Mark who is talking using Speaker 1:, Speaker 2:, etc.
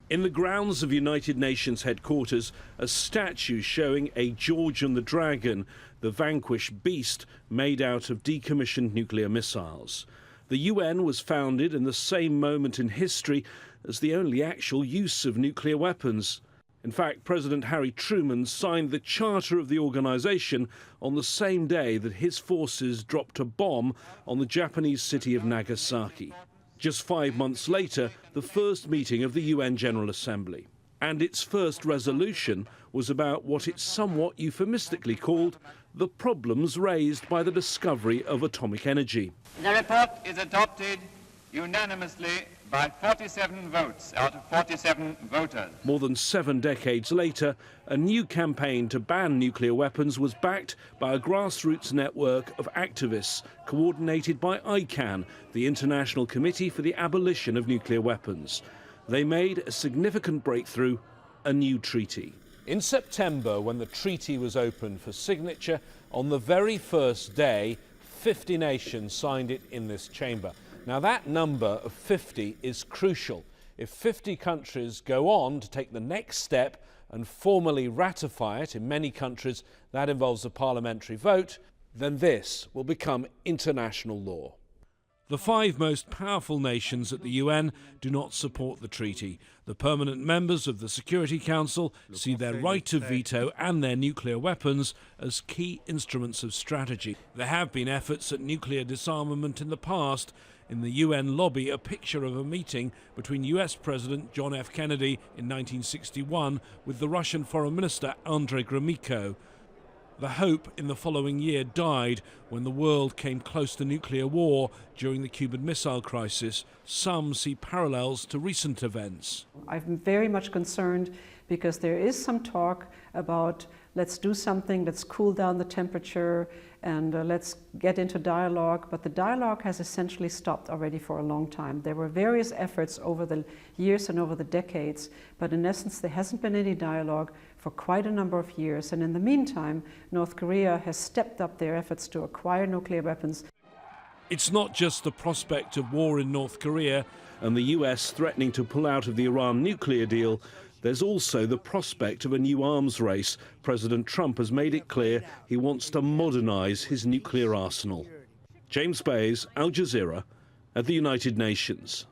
Speaker 1: In the grounds of United Nations headquarters, a statue showing a George and the Dragon, the vanquished beast made out of decommissioned nuclear missiles. The UN was founded in the same moment in history as the only actual use of nuclear weapons. In fact, President Harry Truman signed the charter of the organization on the same day that his forces dropped a bomb on the Japanese city of Nagasaki. Just 5 months later, the first meeting of the UN General Assembly. And its first resolution was about what it somewhat euphemistically called the problems raised by the discovery of atomic energy.
Speaker 2: The report is adopted unanimously by 47 votes out of 47 voters.
Speaker 1: More than 7 decades later, a new campaign to ban nuclear weapons was backed by a grassroots network of activists coordinated by KANE, the International Committee for the Abolition of Nuclear Weapons. They made a significant breakthrough, a new treaty. In September, when the treaty was opened for signature, on the very first day, 50 nations signed it in this chamber. Now that number of 50 is crucial. If 50 countries go on to take the next step and formally ratify it, in many countries that involves a parliamentary vote, then this will become international law. The 5 most powerful nations at the UN do not support the treaty. The permanent members of the Security Council see their right of veto and their nuclear weapons as key instruments of strategy. There have been efforts at nuclear disarmament in the past. In the UN lobby, a picture of a meeting between US President John F. Kennedy in 1961 with the Russian Foreign Minister Andrei Gromyko. The hope in the following year died when the world came close to nuclear war during the Cuban Missile Crisis. Some see parallels to recent events.
Speaker 3: I'm very much concerned because there is some talk about let's do something, let's cool down the temperature and let's get into dialogue. But the dialogue has essentially stopped already for a long time. There were various efforts over the years and over the decades, but in essence there hasn't been any dialogue for quite a number of years. And in the meantime, North Korea has stepped up their efforts to acquire nuclear weapons.
Speaker 1: It's not just the prospect of war in North Korea and the US threatening to pull out of the Iran nuclear deal. There's also the prospect of a new arms race. President Trump has made it clear he wants to modernize his nuclear arsenal. James Bays, Al Jazeera, at the United Nations.